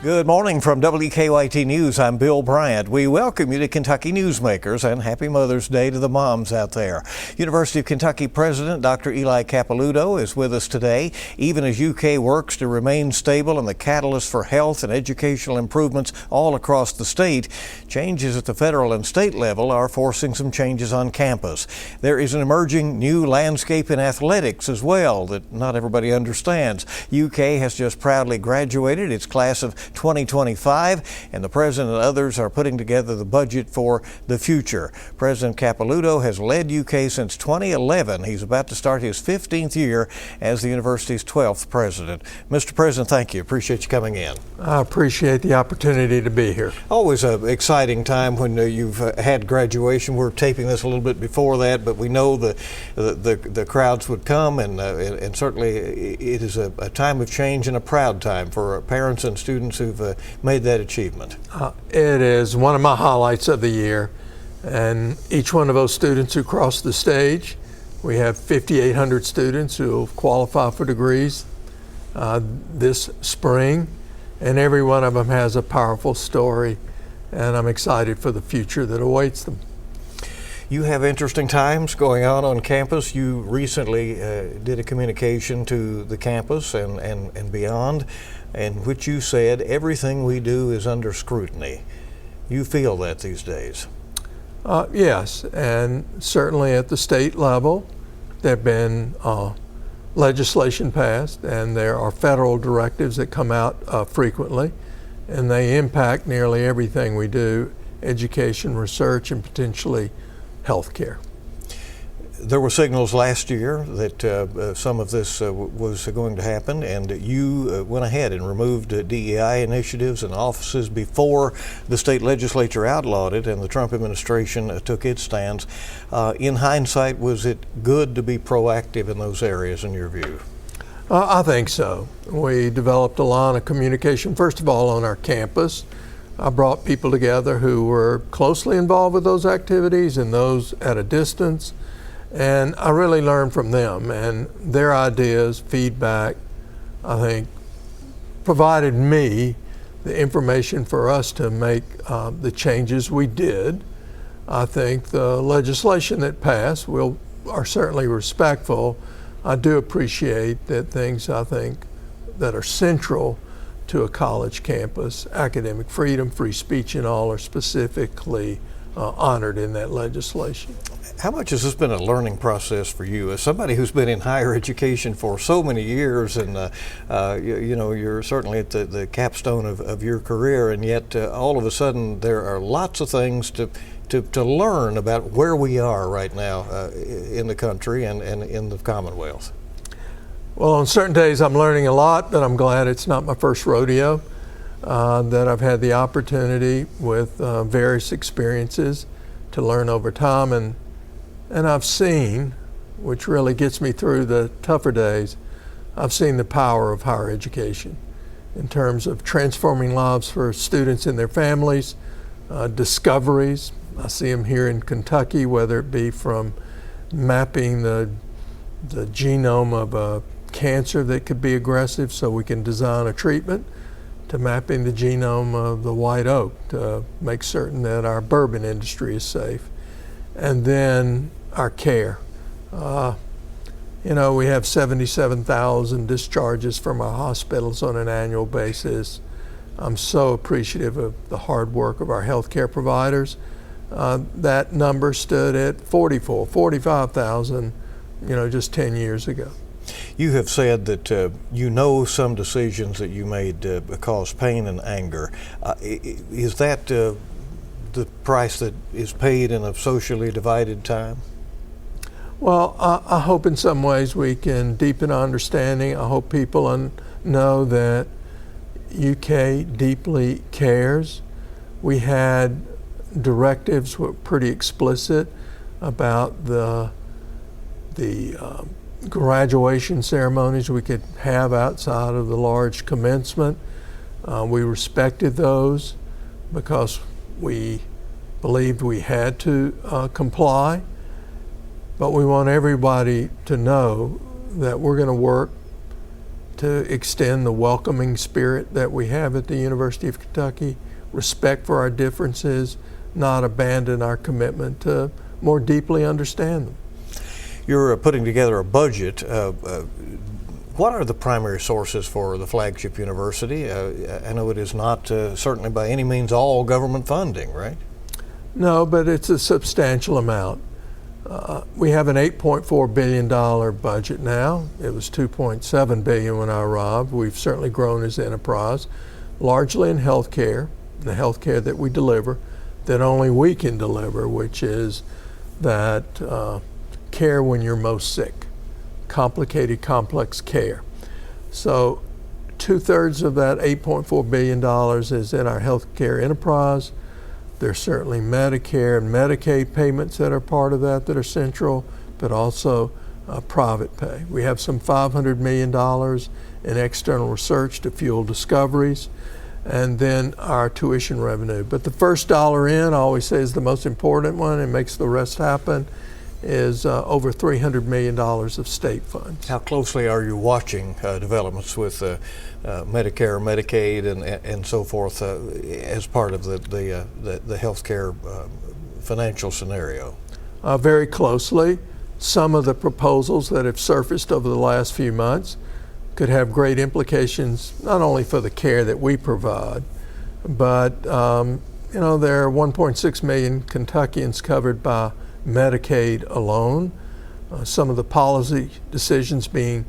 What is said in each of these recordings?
Good morning from WKYT News. I'm Bill Bryant. We welcome you to Kentucky Newsmakers and happy Mother's Day to the moms out there. University of Kentucky President Dr. Eli Capilouto is with us today. Even as UK works to remain stable and the catalyst for health and educational improvements all across the state, changes at the federal and state level are forcing some changes on campus. There is an emerging new landscape in athletics as well that not everybody understands. UK has just proudly graduated its class of 2025, and the president and others are putting together the budget for the future. President Capilouto has led UK since 2011. He's about to start his 15th year as the university's 12th president. Mr. President, thank you. Appreciate you coming in. I appreciate the opportunity to be here. Always an exciting time when you've had graduation. We're taping this a little bit before that, but we know the crowds would come, and certainly it is a time of change and a proud time for parents and students who've made that achievement. It is one of my highlights of the year, and each one of those students who cross the stage, we have 5,800 students who will qualify for degrees this spring, and every one of them has a powerful story, and I'm excited for the future that awaits them. You have interesting times going on campus. You recently did a communication to the campus and beyond, in which you said everything we do is under scrutiny. You feel that these days? Yes, and certainly at the state level, there have been legislation passed, and there are federal directives that come out frequently, and they impact nearly everything we do: education, research, and potentially healthcare. There were signals last year that some of this was going to happen, and you went ahead and removed DEI initiatives and offices before the state legislature outlawed it and the Trump administration took its stance. In hindsight, was it good to be proactive in those areas in your view? I think so. We developed a line of communication, first of all, on our campus. I brought people together who were closely involved with those activities and those at a distance. And I really learned from them, and their ideas, feedback, I think, provided me the information for us to make the changes we did. I think the legislation that passed are certainly respectful. I do appreciate that things, I think, that are central to a college campus, academic freedom, free speech, and all, are specifically honored in that legislation. How much has this been a learning process for you as somebody who's been in higher education for so many years, and you're certainly at the capstone of your career, and yet all of a sudden there are lots of things to learn about where we are right now in the country and in the Commonwealth? Well, on certain days I'm learning a lot, but I'm glad it's not my first rodeo, that I've had the opportunity with various experiences to learn over time, and I've seen, which really gets me through the tougher days, I've seen the power of higher education in terms of transforming lives for students and their families, discoveries. I see them here in Kentucky, whether it be from mapping the genome of a cancer that could be aggressive so we can design a treatment, to mapping the genome of the white oak to make certain that our bourbon industry is safe. And then our care. We have 77,000 discharges from our hospitals on an annual basis. I'm so appreciative of the hard work of our healthcare providers. That number stood at 45,000, just 10 years ago. You have said that some decisions that you made caused pain and anger. Is that the price that is paid in a socially divided time? Well, I hope in some ways we can deepen our understanding. I hope people know that UK deeply cares. We had directives were pretty explicit about the graduation ceremonies we could have outside of the large commencement. We respected those because we believed we had to comply, but we want everybody to know that we're going to work to extend the welcoming spirit that we have at the University of Kentucky, respect for our differences, not abandon our commitment to more deeply understand them. You're putting together a budget. What are the primary sources for the flagship university? I know it is not certainly by any means all government funding, right? No, but it's a substantial amount. We have an $8.4 billion budget now. It was $2.7 billion when I arrived. We've certainly grown as an enterprise, largely in healthcare, the healthcare that we deliver, that only we can deliver, which is that care when you're most sick, complicated, complex care. So 2/3 of that $8.4 billion is in our healthcare enterprise. There's certainly Medicare and Medicaid payments that are part of that are central, but also private pay. We have some $500 million in external research to fuel discoveries, and then our tuition revenue. But the first dollar in, I always say, is the most important one and makes the rest happen, is over $300 million of state funds. How closely are you watching developments with Medicare, Medicaid, and so forth as part of the healthcare financial scenario? Very closely. Some of the proposals that have surfaced over the last few months could have great implications not only for the care that we provide, but there are 1.6 million Kentuckians covered by Medicaid alone. Some of the policy decisions being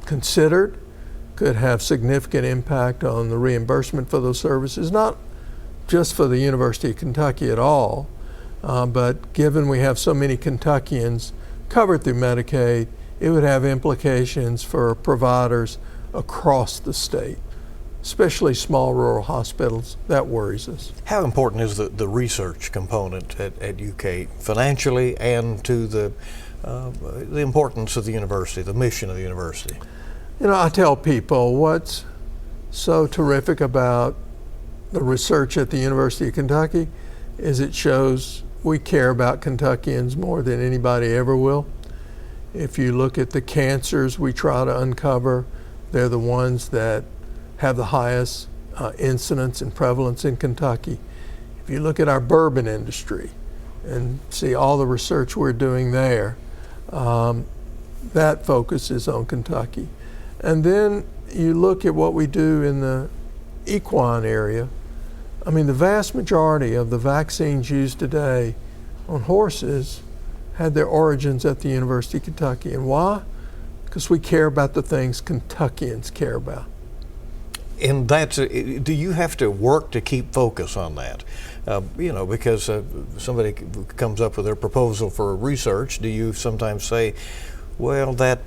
considered could have significant impact on the reimbursement for those services, not just for the University of Kentucky at all, but given we have so many Kentuckians covered through Medicaid, it would have implications for providers across the state, especially small rural hospitals. That worries us. How important is the research component at UK financially, and to the importance of the university, the mission of the university? I tell people what's so terrific about the research at the University of Kentucky is it shows we care about Kentuckians more than anybody ever will. If you look at the cancers we try to uncover, they're the ones that have the highest incidence and prevalence in Kentucky. If you look at our bourbon industry and see all the research we're doing there, that focuses on Kentucky. And then you look at what we do in the equine area. I mean, the vast majority of the vaccines used today on horses had their origins at the University of Kentucky. And why? Because we care about the things Kentuckians care about. And do you have to work to keep focus on that? Because somebody comes up with their proposal for research, do you sometimes say, well, that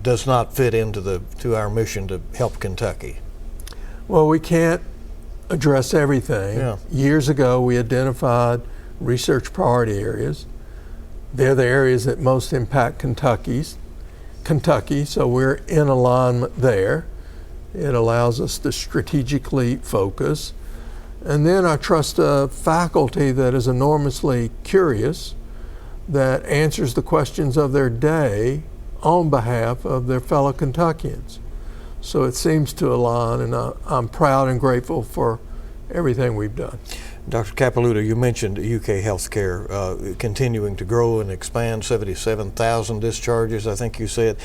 does not fit into our mission to help Kentucky? Well, we can't address everything. Yeah. Years ago, we identified research priority areas. They're the areas that most impact Kentucky, so we're in alignment there. It allows us to strategically focus. And then I trust a faculty that is enormously curious, that answers the questions of their day on behalf of their fellow Kentuckians. So it seems to align, and I'm proud and grateful for everything we've done. Dr. Capilouto, you mentioned UK healthcare continuing to grow and expand, 77,000 discharges, I think you said.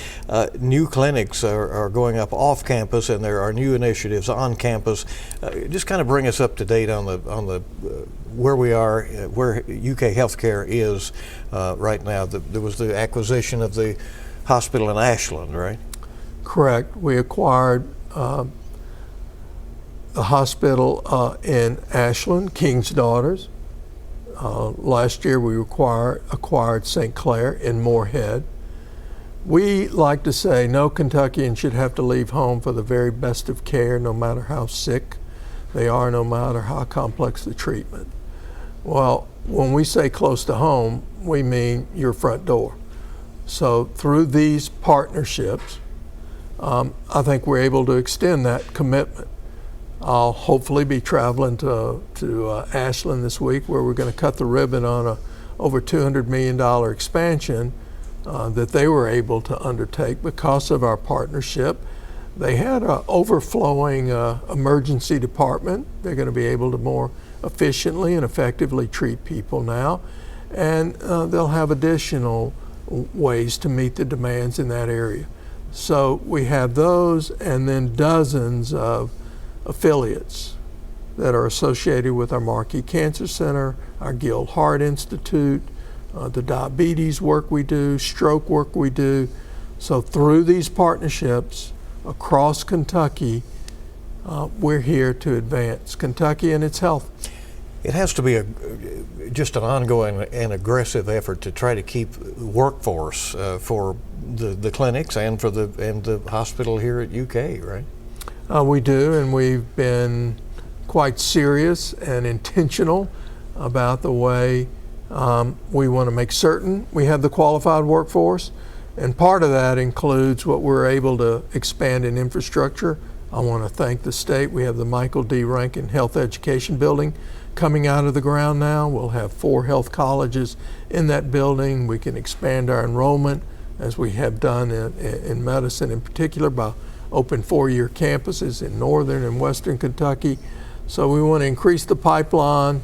New clinics are going up off campus, and there are new initiatives on campus. Just kind of bring us up to date on the where we are, where UK healthcare is right now. There was the acquisition of the hospital in Ashland, right? Correct. We acquired the hospital in Ashland, King's Daughters. Last year we acquired St. Clair in Moorhead. We like to say no Kentuckian should have to leave home for the very best of care, no matter how sick they are, no matter how complex the treatment. Well, when we say close to home, we mean your front door. So through these partnerships, I think we're able to extend that commitment. I'll hopefully be traveling to Ashland this week, where we're going to cut the ribbon on a over $200 million expansion that they were able to undertake because of our partnership. They had an overflowing emergency department. They're going to be able to more efficiently and effectively treat people now. And they'll have additional ways to meet the demands in that area. So we have those, and then dozens of affiliates that are associated with our Marquis Cancer Center, our Guild Heart Institute, the diabetes work we do, stroke work we do. So through these partnerships across Kentucky, we're here to advance Kentucky and its health. It has to be just an ongoing and aggressive effort to try to keep workforce for the clinics and for the hospital here at UK, right? We do, and we've been quite serious and intentional about the way we want to make certain we have the qualified workforce. And part of that includes what we're able to expand in infrastructure. I want to thank the state. We have the Michael D. Rankin Health Education Building coming out of the ground now. We'll have 4 health colleges in that building. We can expand our enrollment, as we have done in medicine in particular, by open 4-year campuses in northern and western Kentucky. So we want to increase the pipeline,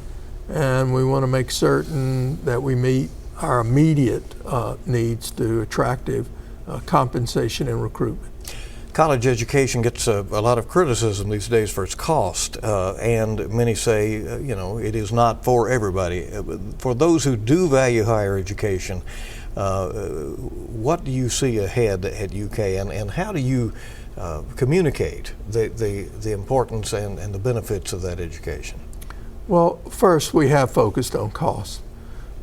and we want to make certain that we meet our immediate needs through attractive compensation and recruitment. College education gets a lot of criticism these days for its cost, and many say, it is not for everybody. For those who do value higher education, what do you see ahead at UK, and how do you communicate the importance and the benefits of that education? Well, first, we have focused on cost.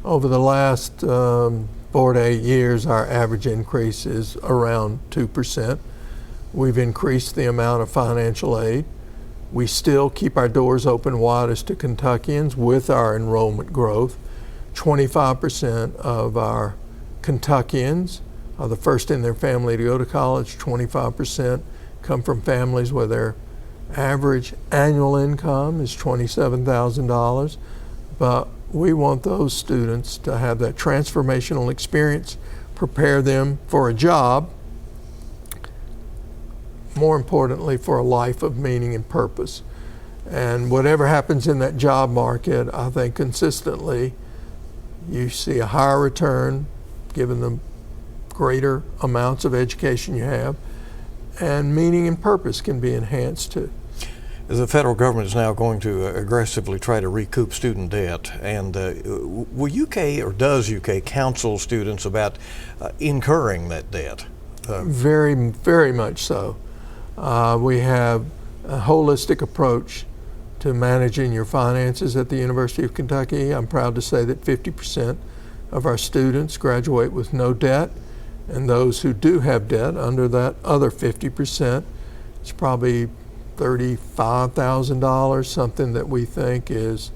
Over the last 4 to 8 years, our average increase is around 2%. We've increased the amount of financial aid. We still keep our doors open widest to Kentuckians with our enrollment growth. 25% of our Kentuckians are the first in their family to go to college. 25% come from families where their average annual income is $27,000. But we want those students to have that transformational experience, prepare them for a job, more importantly for a life of meaning and purpose. And whatever happens in that job market, I think consistently you see a higher return given the greater amounts of education you have, and meaning and purpose can be enhanced too. The federal government is now going to aggressively try to recoup student debt, and will UK, or does UK, counsel students about incurring that debt? Very, very much so. We have a holistic approach to managing your finances at the University of Kentucky. I'm proud to say that 50% of our students graduate with no debt, and those who do have debt, under that other 50%, it's probably $35,000, something that we think is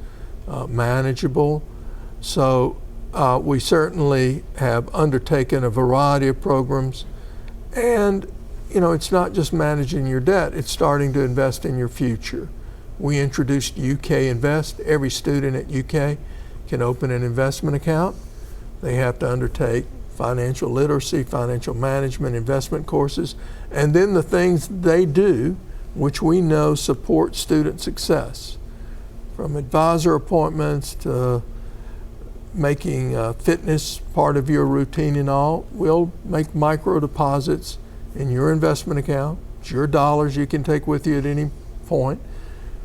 manageable. So we certainly have undertaken a variety of programs, and it's not just managing your debt, it's starting to invest in your future. We introduced UK Invest. Every student at UK can open an investment account. They have to undertake financial literacy, financial management, investment courses, and then the things they do, which we know support student success, from advisor appointments to making fitness part of your routine and all. We'll make micro deposits in your investment account. It's your dollars you can take with you at any point.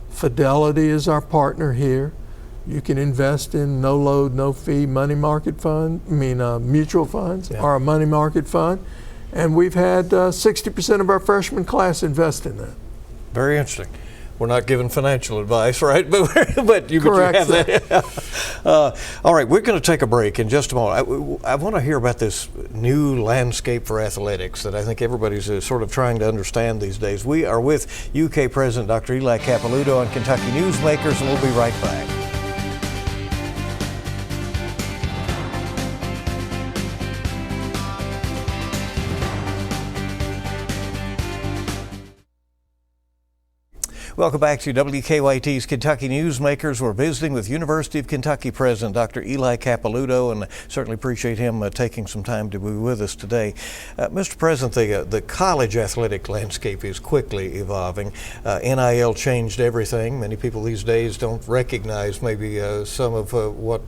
Fidelity is our partner here. You can invest in no load, no fee money market fund, mutual funds, or a money market fund. And we've had 60% of our freshman class invest in that. Very interesting. We're not giving financial advice, right? But you have that. All right, we're going to take a break in just a moment. I want to hear about this new landscape for athletics that I think everybody's sort of trying to understand these days. We are with UK President Dr. Eli Capilouto on Kentucky Newsmakers, and we'll be right back. Welcome back to WKYT's Kentucky Newsmakers. We're visiting with University of Kentucky President Dr. Eli Capilouto, and certainly appreciate him taking some time to be with us today. Mr. President, the college athletic landscape is quickly evolving. NIL changed everything. Many people these days don't recognize maybe some of what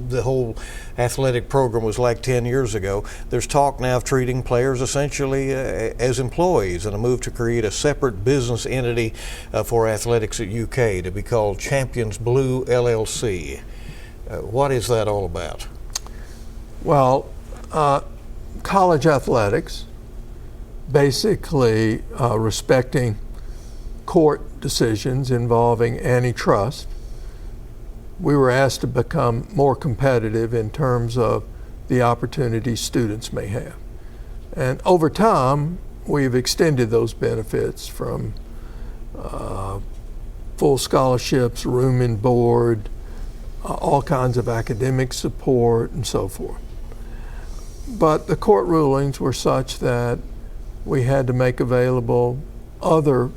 the whole athletic program was like 10 years ago. There's talk now of treating players essentially as employees, and a move to create a separate business entity for athletics at UK to be called Champions Blue LLC. What is that all about? Well, college athletics, basically respecting court decisions involving antitrust, we were asked to become more competitive in terms of the opportunities students may have. And over time, we've extended those benefits from full scholarships, room and board, all kinds of academic support, and so forth. But the court rulings were such that we had to make available other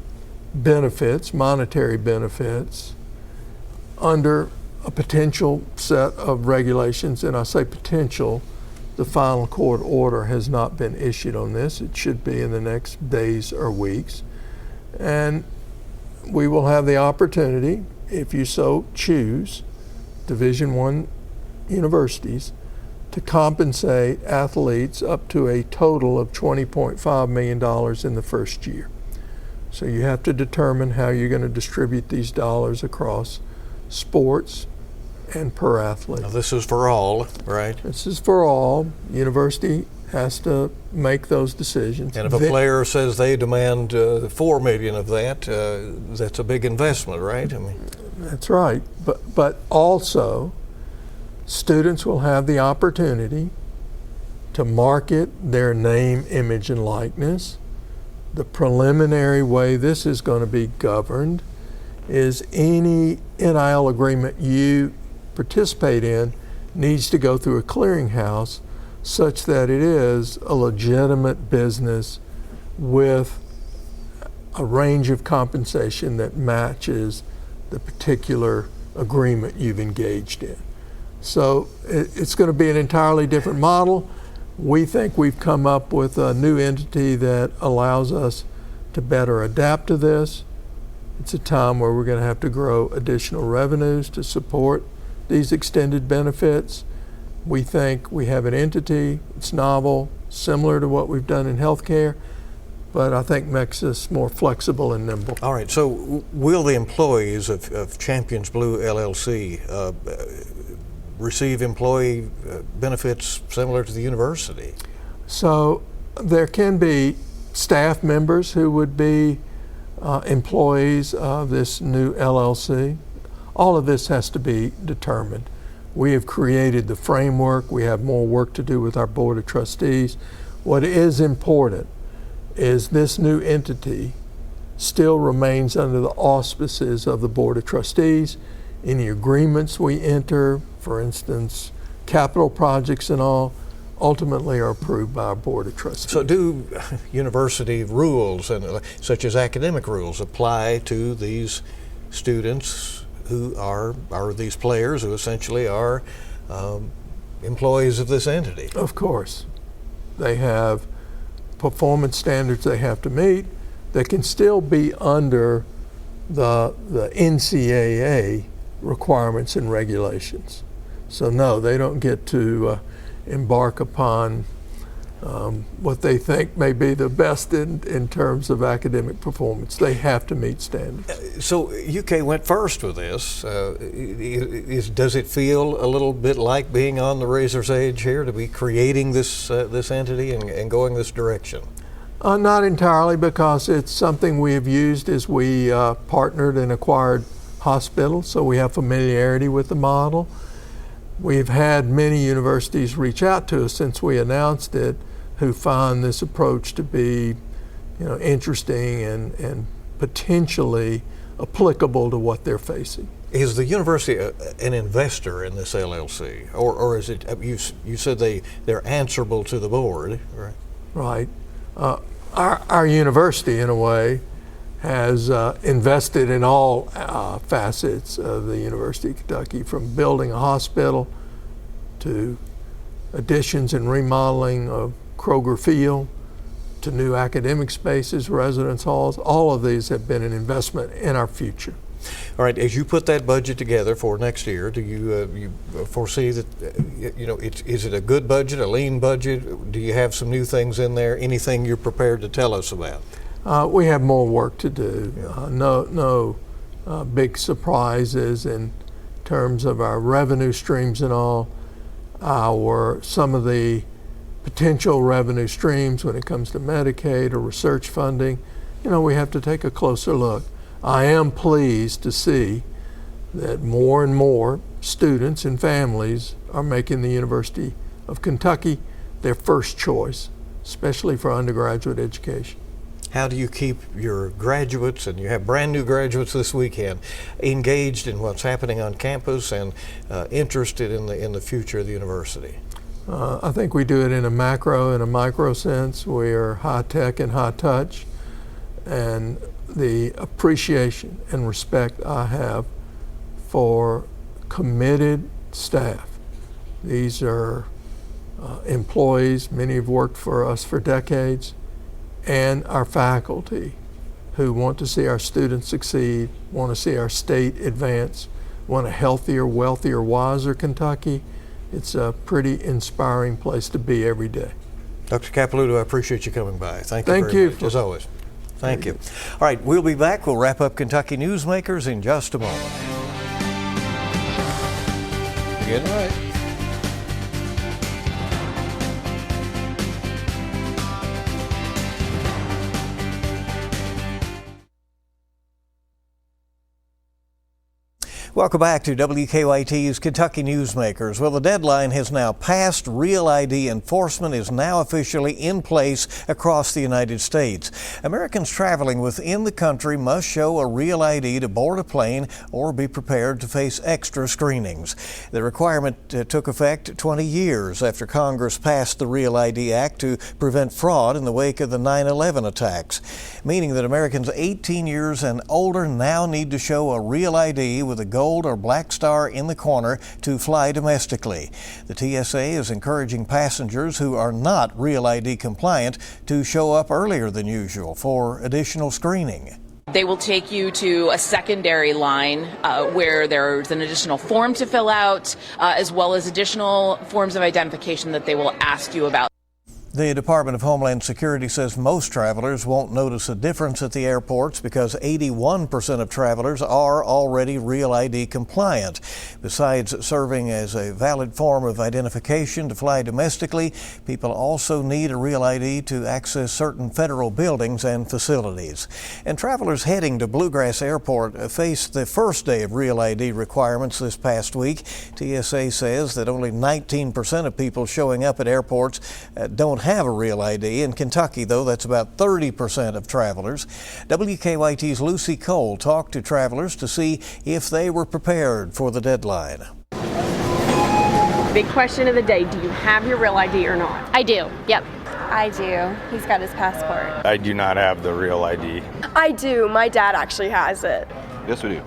benefits, monetary benefits, under a potential set of regulations. And I say potential, the final court order has not been issued on this. It should be in the next days or weeks. And we will have the opportunity, if you so choose, Division I universities, to compensate athletes up to a total of $20.5 million in the first year. So you have to determine how you're going to distribute these dollars across sports and per athlete. Now this is for all, right? This is for all. University has to make those decisions. And if a player says they demand $4 million of that, that's a big investment, right? I mean, that's right. But also, students will have the opportunity to market their name, image, and likeness. The preliminary way this is going to be governed is any NIL agreement you participate in needs to go through a clearinghouse such that it is a legitimate business with a range of compensation that matches the particular agreement you've engaged in. So it's going to be an entirely different model. We think we've come up with a new entity that allows us to better adapt to this. It's a time where we're going to have to grow additional revenues to support these extended benefits. We think we have an entity, it's novel, similar to what we've done in healthcare, but I think makes us more flexible and nimble. All right, so will the employees of Champions Blue LLC receive employee benefits similar to the university? So there can be staff members who would be employees of this new LLC. All of this has to be determined. We have created the framework. We have more work to do with our Board of Trustees. What is important is this new entity still remains under the auspices of the Board of Trustees. Any agreements we enter, for instance, capital projects and all, ultimately are approved by our Board of Trustees. So do university rules, such as academic rules, apply to these students who are these players who essentially are employees of this entity? Of course. They have performance standards they have to meet that can still be under the NCAA requirements and regulations. So no, they don't get to embark upon what they think may be the best in terms of academic performance. They have to meet standards. So UK went first with this. Does it feel a little bit like being on the razor's edge here to be creating this entity and going this direction? Not entirely, because it's something we have used as we partnered and acquired hospitals, so we have familiarity with the model. We've had many universities reach out to us since we announced it, who find this approach to be, interesting and potentially applicable to what they're facing. Is the university an investor in this LLC, or is it? You said they're answerable to the board, right? Right. Our university, in a way, has invested in all facets of the University of Kentucky, from building a hospital to additions and remodeling of Kroger Field to new academic spaces, residence halls. All of these have been an investment in our future. All right, as you put that budget together for next year, do you foresee that, is it a good budget, a lean budget? Do you have some new things in there? Anything you're prepared to tell us about? We have more work to do. No big surprises in terms of our revenue streams and all. Some of the potential revenue streams when it comes to Medicaid or research funding, we have to take a closer look. I am pleased to see that more and more students and families are making the University of Kentucky their first choice, especially for undergraduate education. How do you keep your graduates, and you have brand new graduates this weekend, engaged in what's happening on campus and interested in the future of the university? I think we do it in a macro and a micro sense. We are high tech and high touch, and the appreciation and respect I have for committed staff. These are employees, many have worked for us for decades, and our faculty who want to see our students succeed, want to see our state advance, want a healthier, wealthier, wiser Kentucky. It's a pretty inspiring place to be every day. Dr. Capilouto, I appreciate you coming by. Thank you very much, as always. Thank you. All right, we'll be back. We'll wrap up Kentucky Newsmakers in just a moment. Good night. Welcome back to WKYT's Kentucky Newsmakers. Well, the deadline has now passed. Real ID enforcement is now officially in place across the United States. Americans traveling within the country must show a real ID to board a plane or be prepared to face extra screenings. The requirement took effect 20 years after Congress passed the Real ID Act to prevent fraud in the wake of the 9/11 attacks, meaning that Americans 18 years and older now need to show a real ID with a gold or black star in the corner to fly domestically. The TSA is encouraging passengers who are not Real ID compliant to show up earlier than usual for additional screening. They will take you to a secondary line where there's an additional form to fill out, as well as additional forms of identification that they will ask you about. The Department of Homeland Security says most travelers won't notice a difference at the airports because 81% of travelers are already Real ID compliant. Besides serving as a valid form of identification to fly domestically, people also need a Real ID to access certain federal buildings and facilities. And travelers heading to Bluegrass Airport faced the first day of Real ID requirements this past week. TSA says that only 19% of people showing up at airports don't have a Real ID. In Kentucky, though, that's about 30% of travelers. WKYT's Lucy Cole talked to travelers to see if they were prepared for the deadline. Big question of the day, do you have your Real ID or not? I do, yep. I do. He's got his passport. I do not have the Real ID. I do. My dad actually has it. Yes, we do.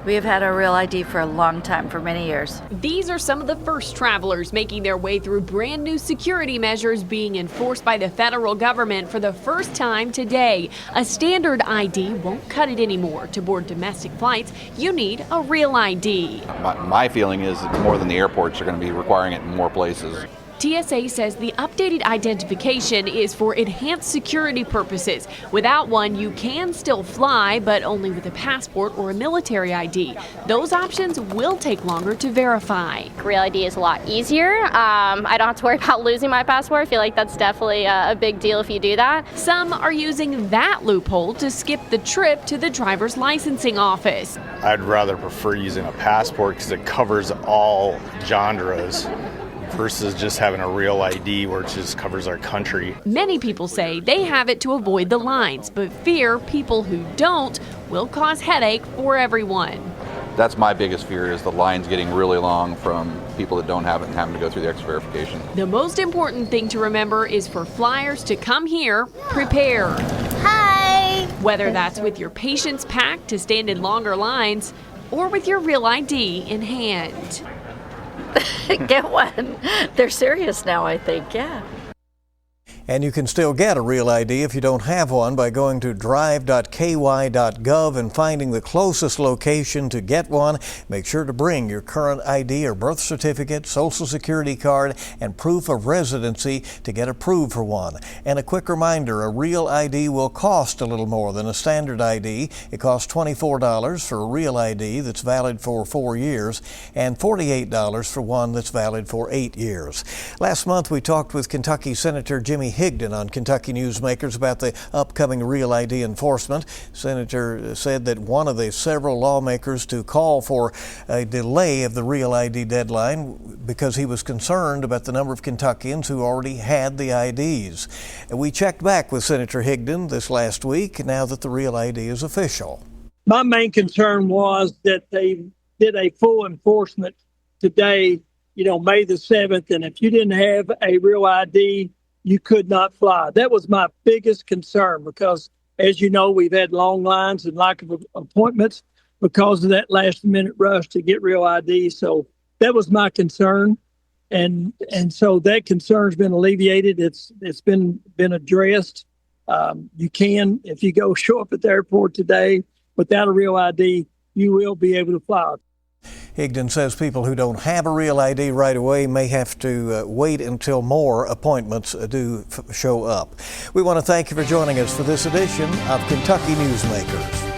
We have had our Real ID for a long time, for many years. These are some of the first travelers making their way through brand new security measures being enforced by the federal government for the first time today. A standard ID won't cut it anymore. To board domestic flights, you need a Real ID. My feeling is that more than the airports are going to be requiring it in more places. TSA says the updated identification is for enhanced security purposes. Without one, you can still fly, but only with a passport or a military ID. Those options will take longer to verify. Real ID is a lot easier. I don't have to worry about losing my passport. I feel like that's definitely a big deal if you do that. Some are using that loophole to skip the trip to the driver's licensing office. I'd rather prefer using a passport because it covers all genres versus just having a Real ID where it just covers our country. Many people say they have it to avoid the lines, but fear people who don't will cause headache for everyone. That's my biggest fear, is the lines getting really long from people that don't have it and having to go through the extra verification. The most important thing to remember is for flyers to come here prepared. Hi! whether that's with your patience pack to stand in longer lines or with your real ID in hand. Get one. They're serious now, I think, yeah. And you can still get a real ID if you don't have one by going to drive.ky.gov and finding the closest location to get one. Make sure to bring your current ID or birth certificate, social security card, and proof of residency to get approved for one. And a quick reminder, a real ID will cost a little more than a standard ID. It costs $24 for a real ID that's valid for 4 years and $48 for one that's valid for 8 years. Last month we talked with Kentucky Senator Jimmy Higdon on Kentucky Newsmakers about the upcoming Real ID enforcement. Senator said that one of the several lawmakers to call for a delay of the Real ID deadline because he was concerned about the number of Kentuckians who already had the IDs. And we checked back with Senator Higdon this last week now that the Real ID is official. My main concern was that they did a full enforcement today, May the 7th, and if you didn't have a Real ID, you could not fly. That was my biggest concern because, as you know, we've had long lines and lack of appointments because of that last-minute rush to get Real ID. So that was my concern, and so that concern's been alleviated. It's been addressed. You can, if you go show up at the airport today without a Real ID, you will be able to fly. Higdon says people who don't have a Real ID right away may have to wait until more appointments do show up. We want to thank you for joining us for this edition of Kentucky Newsmakers.